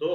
2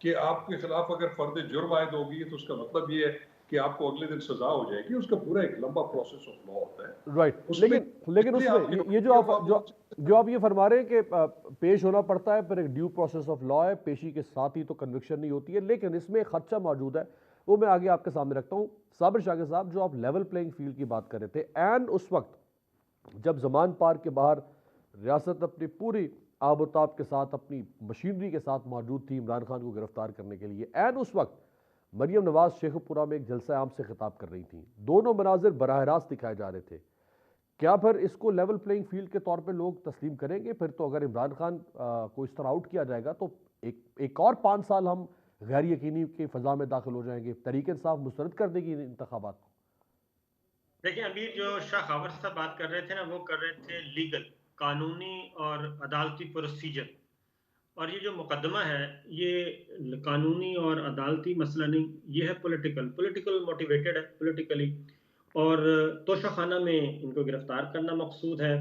کہ آپ کے خلاف اگر فرد جرم عائد ہوگی تو اس کا مطلب یہ ہے کہ آپ کو اگلے دن سزا ہو جائے گی. اس کا پورا ایک لمبا پروسیس آف لا ہوتا ہے. رائٹ. لیکن اس میں یہ جو آپ یہ فرما رہے ہیں کہ پیش ہونا پڑتا ہے، پھر ایک ڈیو پروسیس آف لا ہے، پیشی کے ساتھ ہی تو کنوکشن نہیں ہوتی ہے، لیکن اس میں ایک خدشہ موجود ہے، وہ میں آگے آپ کے سامنے رکھتا ہوں. صابر شاکر صاحب، جو آپ لیول پلینگ فیلڈ کی بات کر رہے تھے، اینڈ اس وقت جب زمان پارک کے باہر ریاست اپنی پوری آب و تاب کے ساتھ، اپنی مشینری کے ساتھ موجود تھی عمران خان کو گرفتار کرنے کے لیے، اینڈ اس وقت مریم نواز شیخ پورہ میں ایک جلسہ عام سے خطاب کر رہی تھیں، دونوں مناظر براہ راست دکھائے جا رہے تھے. کیا پھر اس کو لیول پلینگ فیلڈ کے طور پہ لوگ تسلیم کریں گے؟ پھر تو اگر عمران خان کو اس طرح آؤٹ کیا جائے گا تو ایک اور 5 سال ہم غیر یقینی کی فضا میں داخل ہو جائیں گے. تحریک انصاف مسترد کر دے گی انتخابات کو. دیکھیں، امیر، جو شاہ خاور صاحب بات کر رہے تھے نا، وہ کر رہے تھے لیگل، قانونی اور عدالتی پروسیجر. اور یہ جو مقدمہ ہے، یہ قانونی اور عدالتی مسئلہ نہیں، یہ ہے پولیٹیکل موٹیویٹڈ ہے، پولیٹیکلی. اور توشہ خانہ میں ان کو گرفتار کرنا مقصود ہے.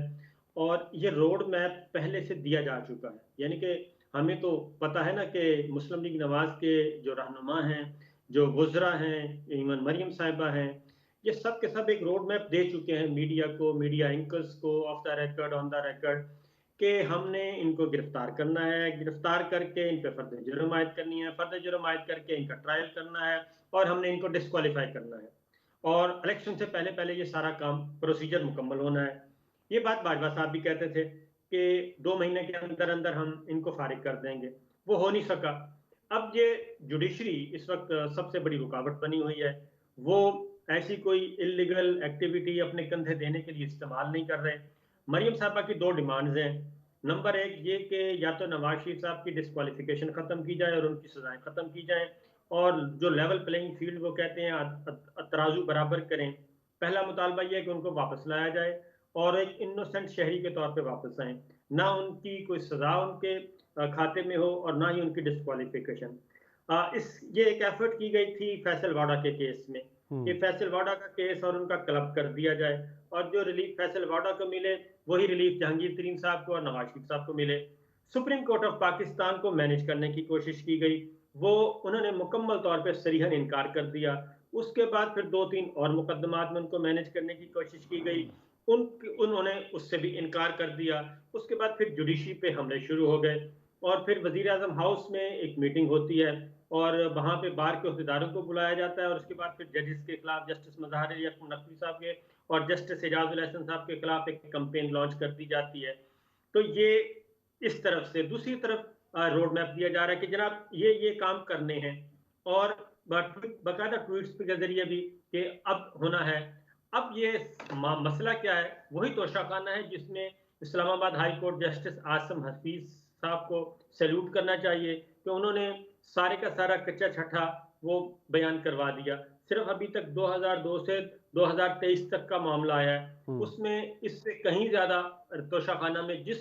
اور یہ روڈ میپ پہلے سے دیا جا چکا ہے. یعنی کہ ہمیں تو پتہ ہے نا کہ مسلم لیگ نواز کے جو رہنما ہیں، جو وزراء ہیں، ایون مریم صاحبہ ہیں، یہ سب کے سب ایک روڈ میپ دے چکے ہیں میڈیا کو، میڈیا اینکرز کو، of the record, on the record, کہ ہم نے ان کو گرفتار کرنا ہے، گرفتار کر کے ان پہ فرد جرم عائد کرنی ہے، فرد جرم عائد کر کے ان کا ٹرائل کرنا ہے، اور ہم نے ان کو ڈسکوالیفائی کرنا ہے. اور الیکشن سے پہلے پہلے یہ سارا کام پروسیجر مکمل ہونا ہے. یہ بات باجوہ صاحب بھی کہتے تھے کہ 2 مہینے کے اندر اندر ہم ان کو فارغ کر دیں گے. وہ ہو نہیں سکا. اب یہ جوڈیشری اس وقت سب سے بڑی رکاوٹ بنی ہوئی ہے. وہ ایسی کوئی اللیگل ایکٹیویٹی اپنے کندھے دینے کے لیے استعمال نہیں کر رہے. مریم صاحبہ کی 2 ڈیمانڈز ہیں. نمبر 1 یہ کہ یا تو نواز شریف صاحب کی ڈسکوالیفیکیشن ختم کی جائے اور ان کی سزائیں ختم کی جائیں، اور جو لیول پلینگ فیلڈ وہ کہتے ہیں ترازو برابر کریں. پہلا مطالبہ یہ ہے کہ ان کو واپس لایا جائے اور ایک انوسنٹ شہری کے طور پہ واپس آئیں، نہ ان کی کوئی سزا ان کے کھاتے میں ہو اور نہ ہی ان کی ڈسکوالیفیکیشن. یہ ایک ایفرٹ کی گئی تھی فیصل واڈا کے کیس میں کہ فیصل واڈا کا کیس اور ان کا کلب کر دیا جائے، اور جو ریلیف فیصل واڈا کو ملے وہی ریلیف جہانگیر ترین صاحب کو اور نواز شریف صاحب کو ملے. سپریم کورٹ آف پاکستان کو مینیج کرنے کی کوشش کی گئی، وہ انہوں نے مکمل طور پہ صریحاً انکار کر دیا. اس کے بعد پھر 2-3 اور مقدمات میں ان کو مینیج کرنے کی کوشش کی گئی، انہوں نے اس سے بھی انکار کر دیا. اس کے بعد پھر جوڈیشری پہ حملے شروع ہو گئے، اور پھر وزیر اعظم ہاؤس میں ایک میٹنگ ہوتی ہے اور وہاں پہ بار کے عہدیداروں کو بلایا جاتا ہے، اور اس کے بعد پھر ججز کے خلاف، جسٹس مظاہر علی نقوی صاحب کے اور جسٹس اعجاز الحسن صاحب کے خلاف ایک کمپین لانچ کر دی جاتی ہے. تو یہ اس طرف سے. دوسری طرف روڈ میپ دیا جا رہا ہے کہ جناب یہ کام کرنے ہیں، اور باقاعدہ ٹویٹس کے ذریعے بھی کہ اب ہونا ہے. اب یہ مسئلہ کیا ہے؟ وہی توشہ خانہ ہے جس میں اسلام آباد high court justice Asim Hafeez صاحب کو سیلوٹ کرنا چاہیے کہ انہوں نے سارے کا سارا کچا چھٹا وہ بیان کروا دیا. صرف ابھی تک 2002 سے 2023 تک کا معاملہ آیا ہے، اس میں اس سے کہیں زیادہ توشہ خانہ میں جس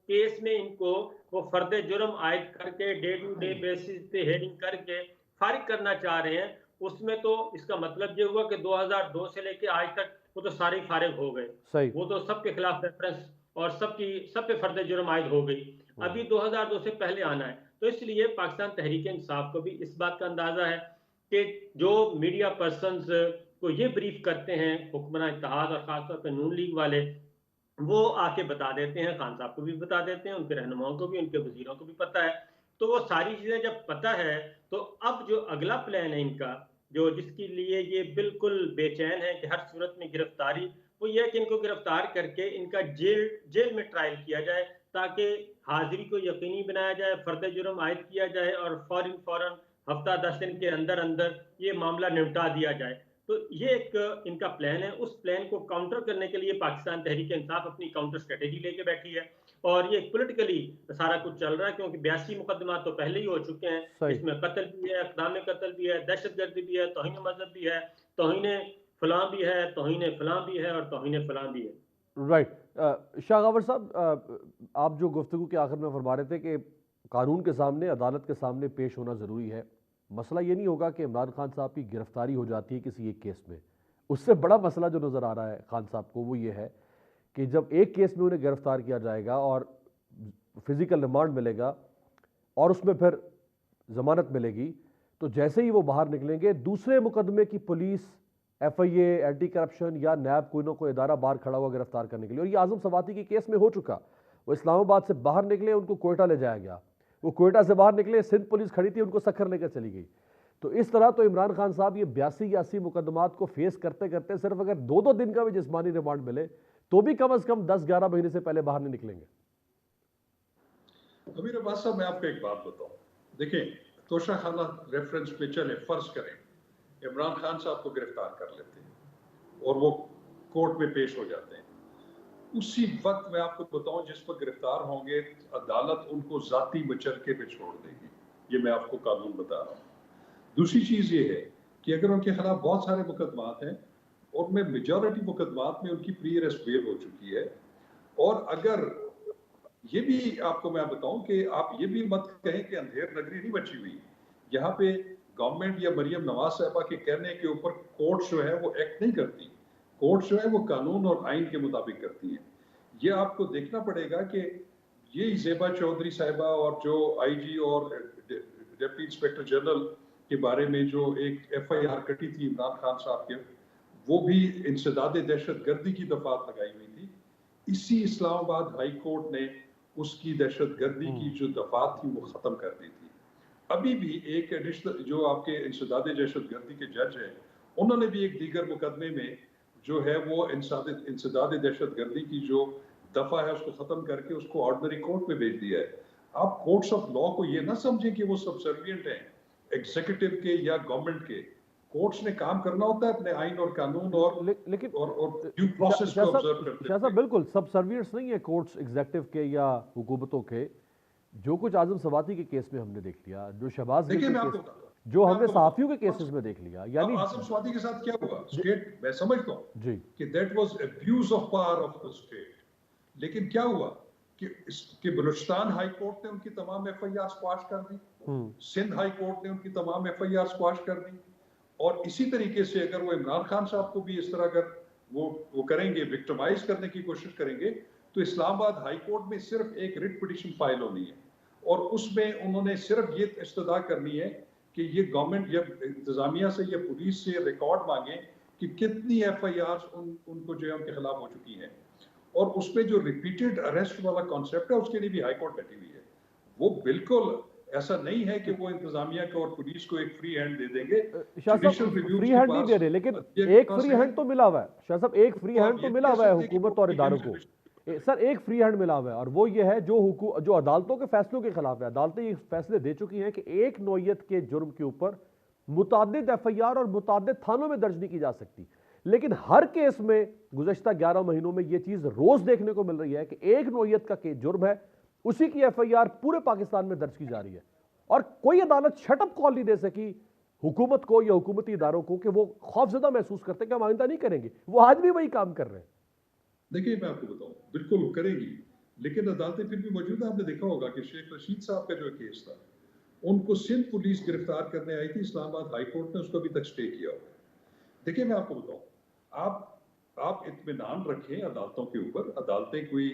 کیس میں ان کو وہ فرد جرم عائد کر کے ڈے ٹو ڈے بیسس پہ ہیئرنگ کر کے فارغ کرنا چاہ رہے ہیں، اس میں تو اس کا مطلب یہ ہوا کہ 2002 سے لے کے آج تک وہ تو سارے فارغ ہو گئے. وہ تو سب کے خلاف ریفرنس اور سب پہ فرد جرم عائد ہو گئی. ابھی 2002 سے پہلے آنا ہے. تو اس لیے پاکستان تحریک انصاف کو بھی اس بات کا اندازہ ہے کہ جو میڈیا پرسنز کو یہ بریف کرتے ہیں حکمراں اتحاد اور خاص طور پہ نون لیگ والے، وہ آ کے بتا دیتے ہیں، خان صاحب کو بھی بتا دیتے ہیں، ان کے رہنماؤں کو بھی، ان کے وزیروں کو بھی پتہ ہے. تو وہ ساری چیزیں جب پتہ ہے تو اب جو اگلا پلان ہے ان کا، جو جس کے لیے یہ بالکل بے چین ہے کہ ہر صورت میں گرفتاری، وہ یہ ہے کہ ان کو گرفتار کر کے ان کا جیل میں ٹرائل کیا جائے تاکہ حاضری کو یقینی بنایا جائے، فرد جرم عائد کیا جائے اور فوراً ہفتہ 10 دن کے اندر اندر یہ معاملہ نمٹا دیا جائے. تو یہ ایک ان کا پلان ہے. اس پلان کو کاؤنٹر کرنے کے لیے پاکستان تحریک انصاف اپنی کاؤنٹر اسٹریٹجی لے کے بیٹھی ہے، اور یہ پولیٹیکلی سارا کچھ چل رہا ہے کیونکہ 82 مقدمات تو پہلے ہی ہو چکے ہیں. اس میں قتل بھی ہے، اقدام قتل بھی ہے، دہشت گردی بھی ہے، توہین مذہب بھی ہے، توہین فلاں بھی ہے، توہین فلاں بھی ہے اور توہین فلاں بھی ہے. رائٹ. شاہ غور صاحب، آپ جو گفتگو کے آخر میں فرما رہے تھے کہ قانون کے سامنے، عدالت کے سامنے پیش ہونا ضروری ہے. مسئلہ یہ نہیں ہوگا کہ عمران خان صاحب کی گرفتاری ہو جاتی ہے کسی ایک کیس میں. اس سے بڑا مسئلہ جو نظر آ رہا ہے خان صاحب کو وہ یہ ہے کہ جب ایک کیس میں انہیں گرفتار کیا جائے گا اور فزیکل ریمانڈ ملے گا، اور اس میں پھر ضمانت ملے گی تو جیسے ہی وہ باہر نکلیں گے دوسرے مقدمے کی پولیس FIA اینٹی کرپشن یا نیب کوئی نہ کوئی ادارہ باہر کھڑا ہوا گرفتار کرنے کے لیے. اور یہ اعظم سواتی کی کیس میں ہو چکا. وہ اسلام آباد سے باہر نکلے, ان کو کوئٹہ لے جایا گیا. وہ کوئٹہ سے باہر نکلے, سندھ پولیس کھڑی تھی, ان کو سکھر لے کر چلی گئی. تو اس طرح تو عمران خان صاحب یہ 82 یا 80 مقدمات کو فیس کرتے کرتے صرف اگر 2 دن کا بھی جسمانی ریمانڈ ملے تو بھی کم از کم 10-11 مہینے سے پہلے باہر نہیں نکلیں گے. امیر عباس صاحب, میں آپ کو ایک بات بتاؤں. دیکھیں, توشہ خانہ ریفرنس پہ چلے, فرض کریں عمران خان صاحب کو گرفتار کر لیتے ہیں اور وہ کورٹ میں پیش ہو جاتے ہیں. اسی وقت میں آپ کو بتاؤں جس پر گرفتار ہوں گے عدالت ان کو ذاتی مچرکے پہ چھوڑ دے گی. یہ میں آپ کو قانون بتا رہا ہوں. دوسری چیز یہ ہے کہ اگر ان کے خلاف بہت سارے مقدمات ہیں اور میں میجورٹی مقدمات میں ان کی پری ارسٹ بیل ہو چکی ہے, اور اگر یہ بھی آپ کو میں بتاؤں کہ آپ یہ بھی مت کہیں کہ اندھیر نگری نہیں بچی ہوئی. یہاں پہ گورنمنٹ یا مریم نواز صاحبہ کے کہنے کے اوپر کورٹ جو ہے وہ ایکٹ نہیں کرتی. کورٹ جو ہے وہ قانون اور آئین کے مطابق کرتی ہیں. یہ آپ کو دیکھنا پڑے گا کہ یہ زیبا چودھری صاحبہ اور جو IG اور ڈپٹی انسپیکٹر جنرل کے بارے میں جو ایک FIR کٹی تھی عمران خان صاحب کے, وہ بھی انسداد دہشت گردی کی دفعات لگائی ہوئی تھی. اسی اسلام آباد ہائی کورٹ نے اس کی دہشت گردی کی جو دفعات تھی وہ ختم کر دی تھی. ابھی بھی ایک ایڈیشنل جو آپ کے انسداد دہشت گردی کے جج ہیں, انہوں نے بھی ایک دیگر مقدمے میں جو ہے وہ انسداد دہشت گردی کی جو دفعہ ہے اس کو ختم کر کے اس کو آرڈنری کورٹ میں بھیج دیا ہے. آپ کورٹس آف لا کو یہ نہ سمجھیں کہ وہ سبسروینٹ ہیں ایگزیکٹو کے یا گورنمنٹ کے. کورٹس نے کام کرنا ہوتا ہے اپنے آئین اور قانون اور لیکن ڈیو پروسیس کو آبزرو کرتے ہیں. شاہ صاحب بالکل سب سروینٹس نہیں ہے کورٹس ایگزیکٹو کے یا حکومتوں کے. جو کچھ اعظم سواتی کے کیس میں ہم نے دیکھ لیا, جو شہباز دیکھیں میں کے آپ کیس, کو جو ہم نے صحافیوں کے کیسز میں دیکھ لیا, یعنی اعظم سواتی کے ساتھ کیا ہوا اسٹیٹ, میں سمجھتا ہوں جی کہ that was abuse of power of the state. لیکن کیا ہوا کہ بلوچستان ہائی کورٹ نے ان کی تمام FIR سکواش کر دی, سندھ ہائی کورٹ نے ان کی تمام FIR سکواش کر دی. اور اسی طریقے سے اگر وہ عمران خان صاحب کو بھی اس طرح اگر وہ کریں گے, وکٹمائز کرنے کی کوشش کریں گے, تو اسلام آباد ہائی کورٹ میں صرف ایک ریٹ پٹیشن فائل ہونی ہے اور اس میں انہوں نے صرف یہ استدعا کرنی ہے کہ یہ گورنمنٹ یا انتظامیہ سے یا پولیس سے ریکارڈ مانگیں کہ کتنی FIRs ان کو جو ہے ان کے خلاف ہو چکی ہیں. اور اس میں جو ریپیٹڈ اریسٹ والا کانسیپٹ ہے اس کے لیے بھی ہائی کورٹ بیٹھی ہوئی ہے. وہ بالکل ایسا نہیں ہے کہ وہ انتظامیہ کو اور پولیس کو ایک فری ہینڈ دے دیں گے. شاہ صاحب فری ہینڈ نہیں دے رہے, لیکن ایک فری ہینڈ تو ملا ہوا ہے. شاہ صاحب ایک فری ہینڈ تو ملا ہوا ہے حکومت اور اداروں کو. سر ایک فری ہینڈ ملا ہوا ہے, اور وہ یہ ہے جو عدالتوں کے فیصلوں کے خلاف ہے. عدالتیں یہ فیصلے دے چکی ہیں کہ ایک نوعیت کے جرم کے اوپر متعدد FIR اور متعدد تھانوں میں درج نہیں کی جا سکتی. لیکن ہر کیس میں گزشتہ 11 مہینوں میں یہ چیز روز دیکھنے کو مل رہی ہے کہ ایک نوعیت کا جرم ہے, اسی کی FIR پورے پاکستان میں درج کی جا رہی ہے, اور کوئی عدالت شٹ اپ کال نہیں دے سکی حکومت کو یا حکومتی اداروں کو کہ وہ خوفزدہ محسوس کرتے کہ ہم آئندہ نہیں کریں گے. وہ آج بھی وہی کام کر رہے ہیں. دیکھیے میں آپ کو بتاؤں, بالکل وہ کرے گی, لیکن عدالتیں پھر بھی موجود ہیں. آپ نے دیکھا ہوگا کہ شیخ رشید صاحب کا جو کیس تھا, ان کو سندھ پولیس گرفتار کرنے آئی تھی, اسلام آباد ہائی کورٹ نے اس کو ابھی تک سٹے کیا ہوا. دیکھیے میں آپ کو بتاؤں, آپ اطمینان رکھیں عدالتوں کے اوپر. عدالتیں کوئی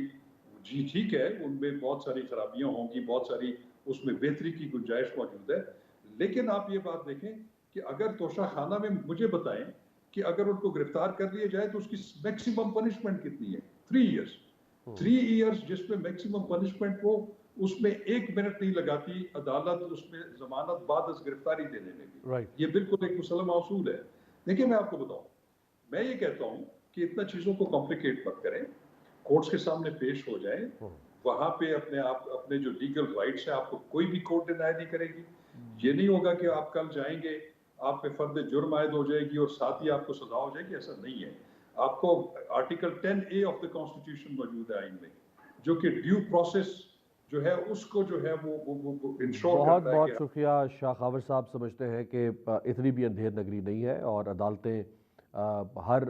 جی ٹھیک ہے ان میں بہت ساری خرابیاں ہوں گی, بہت ساری اس میں بہتری کی گنجائش موجود ہے, لیکن آپ یہ بات دیکھیں کہ اگر توشہ خانہ میں مجھے بتائیں کہ اگر ان کو گرفتار کر لیا جائے تو اس کی میکسیمم پنشمنٹ کتنی ہے؟ 3 ایئرز. 3 ایئرز جس میں میکسیمم پنشمنٹ ہو, اس میں 1 منٹ نہیں لگاتی عدالت اس میں ضمانت بعد از گرفتاری دینے میں بھی. یہ بالکل ایک مسلم اصول ہے. دیکھیں میں آپ کو بتاؤں, میں یہ کہتا ہوں کہ اتنا چیزوں کو کمپلیکیٹ مت کریں, کورٹس کے سامنے پیش ہو جائیں, وہاں پہ اپنے جو لیگل رائٹس ہیں آپ کو کوئی بھی کورٹ ڈینائی نہیں کرے گی. یہ نہیں ہوگا کہ آپ کل جائیں گے آپ پہ فرد جرم عائد ہو جائے گی اور ساتھ ہی آپ کو سزا ہو جائے گی. ایسا نہیں ہے. آپ کو article 10A of the constitution موجود ہے آئین میں, جو کہ ڈیو پروسیس جو ہے اس کو جو ہے وہ انشور کرتا ہے. بہت شکریہ شاہ خاور صاحب. سمجھتے ہیں کہ اتنی بھی اندھیر نگری نہیں ہے, اور عدالتیں ہر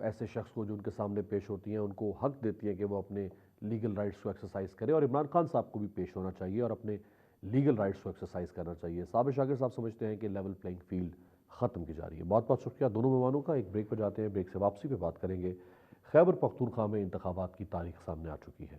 ایسے شخص کو جو ان کے سامنے پیش ہوتی ہیں ان کو حق دیتی ہیں کہ وہ اپنے لیگل رائٹس کو ایکسرسائز کرے, اور عمران خان صاحب کو بھی پیش ہونا چاہیے اور اپنے لیگل رائٹس کو ایکسرسائز کرنا چاہیے. صابر شاکر صاحب سمجھتے ہیں کہ لیول پلینگ فیلڈ ختم کی جا رہی ہے. بہت بہت شکریہ دونوں مہمانوں کا. ایک بریک پہ جاتے ہیں, بریک سے واپسی پہ بات کریں گے. خیبر پختونخوا میں انتخابات کی تاریخ سامنے آ چکی ہے.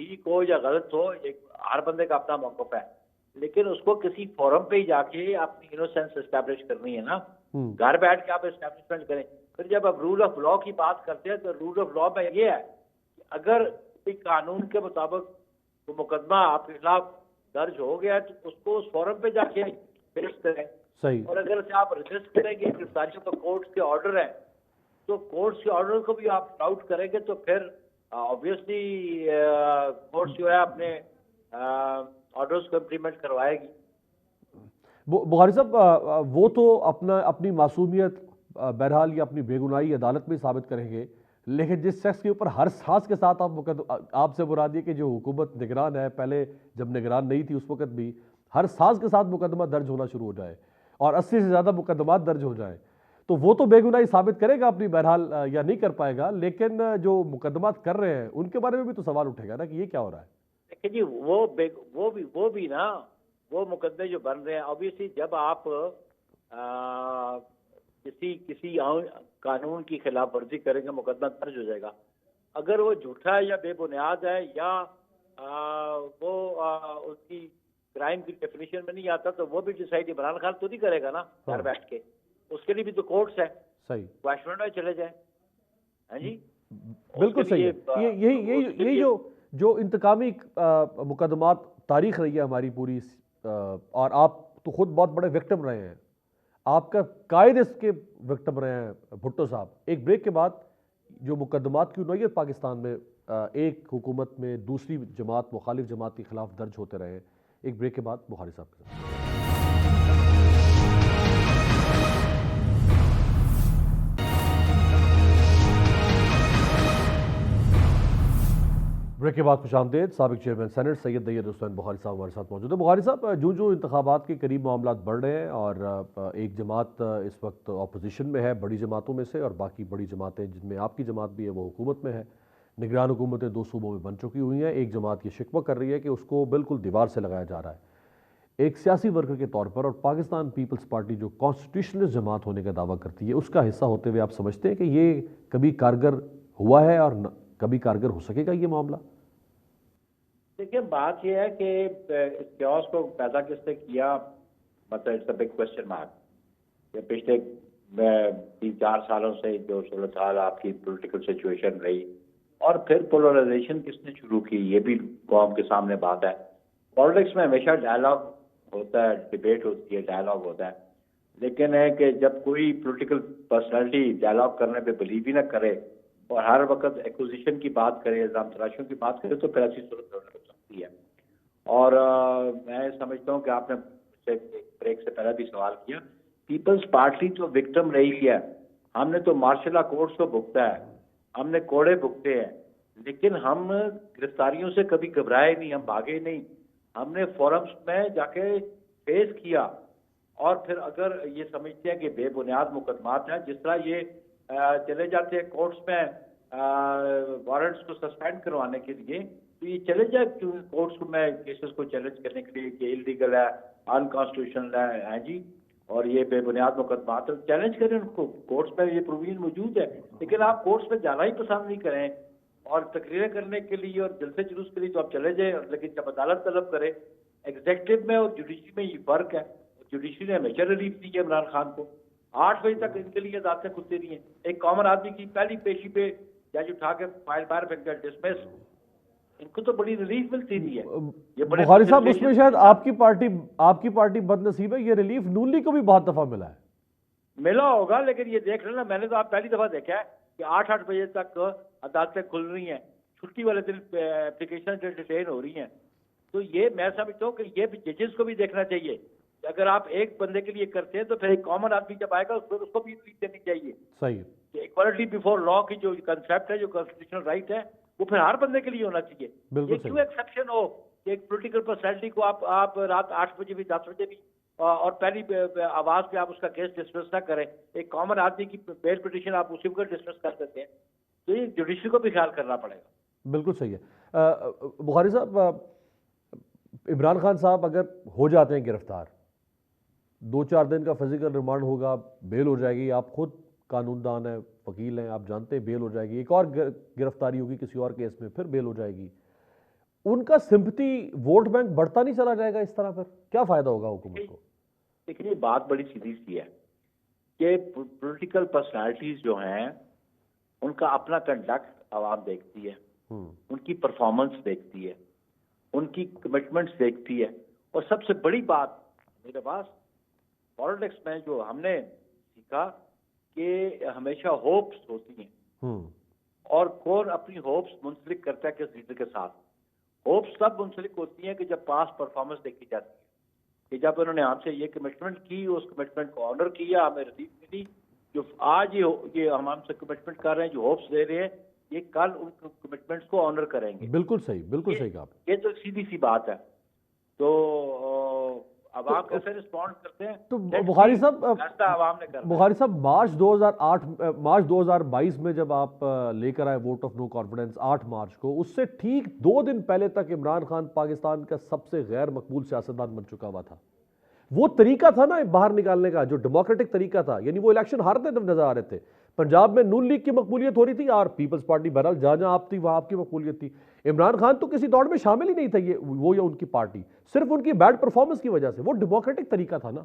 ٹھیک ہو یا غلط ہو، ہر بندے کا اپنا موقف ہے، لیکن اس کو کسی فورم پہ ہی جا کے اپنی انوسینس اسٹیبلش کرنی ہے نا. گھر بیٹھ کے آپ اسٹیبلشمنٹ کریں. پھر جب آپ رول آف لا کی بات کرتے ہیں تو رول آف لا میں یہ ہے کہ اگر کوئی قانون کے مطابق وہ مقدمہ آپ کے خلاف درج ہو گیا تو اس کو اس فورم پہ جا کے پیش کریں. صحیح. اور اگر اسے آپ رجسٹ کریں گے گرفتاریوں کا کورٹ کے آرڈر ہے تو کورٹ کے آرڈر کو بھی آپ ڈاؤٹ کریں گے تو پھر آبویسلی کورٹ جو ہے اپنے آرڈرز کو امپلیمنٹ کروائے گی. بخاری صاحب وہ تو اپنی معصومیت بہرحال یا اپنی بے گناہی عدالت میں ثابت کریں گے، لیکن جس شخص کے اوپر ہر ساز کے ساتھ آپ سے مراد یہ کہ جو حکومت نگران ہے، پہلے جب نگران نہیں تھی اس وقت بھی ہر ساز کے ساتھ مقدمہ درج ہونا شروع ہو جائے اور 80 سے زیادہ مقدمات درج ہو جائیں، تو وہ تو بے گناہی ثابت کرے گا اپنی بہرحال یا نہیں کر پائے گا، لیکن جو مقدمات کر رہے ہیں ان کے بارے میں بھی تو سوال اٹھے گا نا کہ یہ کیا ہو رہا ہے. دیکھیں جی وہ بھی نا وہ مقدمے جو بن رہے ہیں obviously جب آپ کسی قانون کی خلاف ورزی کریں گے مقدمہ درج ہو جائے گا. اگر وہ جھوٹا ہے یا بے بنیاد ہے یا وہ اس کی کرائم کی ڈیفینیشن میں نہیں آتا تو وہ بھی ڈیسائیڈ عمران خان تو نہیں کرے گا نا گھر بیٹھ کے. اس کے لیے بھی تو کورٹس ہے. صحیح. واشمن میں چلے جائیں. ہاں جی بالکل صحیح ہے. یہی جو انتقامی مقدمات تاریخ رہی ہے ہماری پوری، اور آپ تو خود بہت بڑے وکٹم رہے ہیں، آپ کا قائد اس کے وکٹم رہے ہیں بھٹو صاحب. ایک بریک کے بعد جو مقدمات کی نوعیت پاکستان میں ایک حکومت میں دوسری جماعت مخالف جماعت کے خلاف درج ہوتے رہے ہیں، ایک بریک کے بعد بخاری صاحب کے ساتھ. بریک کے بعد خوش آمدید. سابق چیئرمین سینٹ سید دید حسین بخاری صاحب ہمارے ساتھ موجود ہیں. بخاری صاحب، جو انتخابات کے قریب معاملات بڑھ رہے ہیں اور ایک جماعت اس وقت اپوزیشن میں ہے بڑی جماعتوں میں سے، اور باقی بڑی جماعتیں جن میں آپ کی جماعت بھی ہے وہ حکومت میں ہے، نگران حکومتیں 2 صوبوں میں بن چکی ہوئی ہیں. ایک جماعت یہ شکوہ کر رہی ہے کہ اس کو بالکل دیوار سے لگایا جا رہا ہے. ایک سیاسی ورکر کے طور پر اور پاکستان پیپلز پارٹی جو کانسٹیٹیوشنلسٹ جماعت ہونے کا دعویٰ کرتی ہے اس کا حصہ ہوتے ہوئے آپ سمجھتے ہیں کہ یہ کبھی کارگر ہوا ہے اور کبھی کارگر ہو سکے گا یہ معاملہ؟ دیکھیں بات یہ ہے کہ اس کیوس کو پیدا کس نے کیا، مطلب it's a big question mark. پچھلے 3-4 سالوں سے جو صورتحال آپ کی پولیٹیکل سچویشن رہی اور پھر پولرائزیشن کس نے شروع کی، یہ بھی قوم کے سامنے بات ہے. پالیٹکس میں ہمیشہ ڈائلاگ ہوتا ہے، ڈیبیٹ ہوتی ہے، ڈائلاگ ہوتا ہے، لیکن ہے کہ جب کوئی پولیٹیکل پرسنالٹی ڈائلاگ کرنے پہ بلیو ہی نہ کرے اور ہر وقت ایکوزیشن کی بات کرے، الزام تراشیوں کی بات کرے تو پھر ایسی صورت ہو سکتی ہے. اور میں سمجھتا ہوں کہ آپ نے مجھ سے بریک سے پہلے بھی سوال کیا، پیپلز پارٹی تو وکٹم رہی ہے. ہم نے تو مارشل لا کورٹس کو بھگتا ہے، ہم نے کوڑے بھگتے ہیں، لیکن ہم گرفتاریوں سے کبھی گھبرائے نہیں، ہم بھاگے نہیں. ہم نے فورمز میں جا کے فیس کیا اور پھر اگر یہ سمجھتے ہیں کہ بے بنیاد مقدمات ہیں، جس طرح یہ چلے جاتے ہیں کورٹس میں وارنٹس کو سسپینڈ کروانے کے لیے، تو یہ چلے جائے کورٹس میں کیسز کو چیلنج کرنے کے لیے کہ انلیگل ہے، انکانسٹیٹیوشنل ہے، ہیں جی، اور یہ بے بنیاد مقدمات چیلنج کریں ان کو. کورٹس میں یہ پروویژن موجود ہے، لیکن آپ کورٹس میں جانا ہی پسند نہیں کریں اور تقریریں کرنے کے لیے اور جلسے جلوس کے لیے تو آپ چلے جائیں، لیکن جب عدالت طلب کرے. ایگزیکٹو میں اور جوڈیشری میں یہ فرق ہے. جوڈیشری نے ہمیشہ ریلیف دی ہے عمران خان کو، 8 بجے تک ان کے لیے عدالتیں کھلتی رہی ہیں. ایک کامن آدمی کی پہلی پیشی پہ جج اٹھا کے فائل باہر پھینک دیا، ڈسمس. ان کو تو بڑی ریلیف ملتی رہی ہے. بخاری صاحب اس میں شاید آپ کی پارٹی بد نصیب ہے، یہ ریلیف نون لیگ کو بھی بہت دفعہ ملا ہے. ملا ہوگا، لیکن یہ دیکھ لینا، میں نے تو آپ پہلی دفعہ دیکھا ہے کہ 8 بجے تک عدالتیں کھل رہی ہیں، چھٹی والے دن اپلیکیشن ڈیٹین ہو رہی ہیں. تو یہ میں سمجھتا ہوں کہ یہ ججز کو بھی دیکھنا چاہیے. اگر آپ ایک بندے کے لیے کرتے ہیں تو پھر ایک کامن آدمی جب آئے گا اس کو بھی ریلیف دینی چاہیے. صحیح. ایکوالٹی بیفور لا کی جو کنسیپٹ ہے، جو کانسٹیٹیوشنل رائٹ ہے، وہ پھر ہر بندے کے لیے ہونا چاہیے. یہ کیوں ایکسیپشن ہو کہ ایک پولیٹیکل پرسنالٹی کو آپ رات 8 بجے بھی 10 بجے بھی اور پہلی آواز پہ آپ اس کا کیس ڈسمس نہ کریں. ایک کامن آدمی کی بیل پٹیشن آپ اسی وقت ڈسمس کر سکتے ہیں. تو یہ جوڈیشری کو بھی خیال کرنا پڑے گا. بالکل صحیح ہے. بخاری صاحب، عمران خان صاحب اگر ہو جاتے ہیں گرفتار، 2-4 دن کا فزیکل ریمانڈ ہوگا، بیل ہو جائے گی. آپ خود قانون دان ہیں، وکیل ہیں، آپ جانتے ہیں بیل ہو جائے گی. ایک اور گرفتاری ہوگی کسی اور کیس میں، پھر بیل ہو جائے گی. ان کا سمپتی ووٹ بینک بڑھتا نہیں چلا جائے گا اس طرح؟ پر کیا فائدہ ہوگا حکومت کو؟ دیکھیے بات بڑی سیدھی سی ہے کہ پولیٹیکل پرسنالٹیز جو ہیں ان کا اپنا کنڈکٹ عوام دیکھتی ہے، ان کی پرفارمنس دیکھتی ہے، ان کی کمٹمنٹس دیکھتی ہے، اور سب سے بڑی بات میرے پاس پالیٹکس میں جو ہم نے سیکھا کہ ہمیشہ ہوپس ہوتی ہیں اور کون اپنی ہوپس منسلک کرتا ہے کس لیڈر کے ساتھ. ہوپس تب منسلک ہوتی ہیں کہ جب پاس پرفارمنس دیکھی جاتی ہے، کہ جب انہوں نے ہم سے یہ کمٹمنٹ کی، اس کمٹمنٹ کو آنر کیا، ہمیں رسید ملی. جو آج یہ ہم سے کمٹمنٹ کر رہے ہیں، جو ہوپس دے رہے ہیں، یہ کل ان کمٹمنٹس کو آنر کریں گے. بالکل صحیح، بالکل صحیح کہا. یہ تو سیدھی سی بات ہے. تو عوام کیسے رسپونڈ کرتے ہیں؟ تو بخاری صاحب، عوام نے کرنا. بخاری صاحب مارچ 2022 میں جب آپ لے کر آئے vote of no confidence 8 March کو، اس سے ٹھیک 2 دن پہلے تک عمران خان پاکستان کا سب سے غیر مقبول سیاستدان بن چکا ہوا تھا. وہ طریقہ تھا نا باہر نکالنے کا، جو ڈیموکریٹک طریقہ تھا، یعنی وہ الیکشن ہارتے نظر آ رہے تھے. پنجاب میں نون لیگ کی مقبولیت ہو رہی تھی اور پیپلز پارٹی بہرحال جہاں جہاں آپ تھی وہاں آپ کی مقبولیت تھی. عمران خان تو کسی دوڑ میں شامل ہی نہیں تھا، یہ وہ یا ان کی پارٹی، صرف ان کی بیڈ پرفارمنس کی وجہ سے. وہ ڈیموکریٹک طریقہ تھا نا.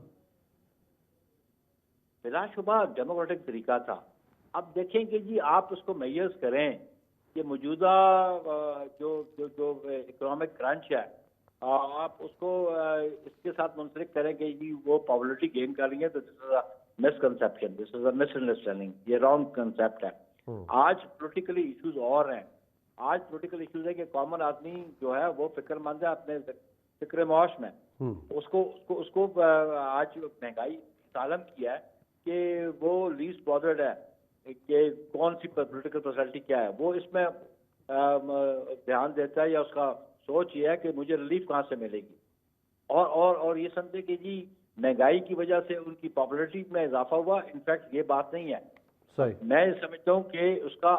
بلا شبہ ڈیموکریٹک طریقہ تھا. اب دیکھیں کہ جی آپ اس کو میئرز کریں کہ موجودہ جو اکنامک کرنچ ہے، آپ اس کو اس کے ساتھ منسلک کریں کہ جی وہ پاپولرٹی گین کر رہی ہے، تو دس از اے مس کنسپشن، دس از اے مس انڈرسٹینڈنگ. یہ رانگ کنسپٹ ہے. آج پولیٹیکلی ایشوز اور ہیں. آج پولیٹیکل ایشوز ہے کہ کامن آدمی جو ہے وہ فکر مند ہے اپنے فکر معاش میں. اس کو آج مہنگائی عالم کیا ہے کہ وہ لیسٹ بادرڈ ہے کہ کون سی پولیٹیکل پرسنالٹی کیا ہے. وہ اس میں دھیان دیتا ہے، یا اس کا سوچ یہ ہے کہ مجھے ریلیف کہاں سے ملے گی، اور یہ سمجھے کہ جی مہنگائی کی وجہ سے ان کی پاپولرٹی میں اضافہ ہوا. انفیکٹ یہ بات نہیں ہے. میں سمجھتا ہوں کہ اس کا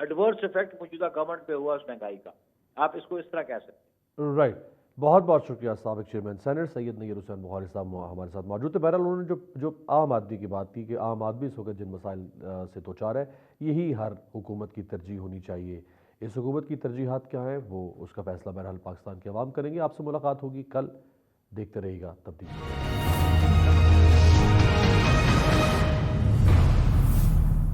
ایڈورس افیکٹ موجودہ گورنمنٹ پہ ہوا اس مہنگائی کا. آپ اس کو اس طرح کہہ سکتے ہیں. رائٹ. بہت بہت شکریہ سابق چیئرمین سینٹ سید نیر حسین بخاری صاحب ہمارے ساتھ موجود تھے. بہرحال انہوں نے جو عام آدمی کی بات کی کہ عام آدمی اس وقت جن مسائل سے دوچار ہے، یہی ہر حکومت کی ترجیح ہونی چاہیے. اس حکومت کی ترجیحات کیا ہیں وہ اس کا فیصلہ بہرحال پاکستان کے عوام کریں گے. آپ سے ملاقات ہوگی کل. دیکھتے رہیے گا تبدیلی.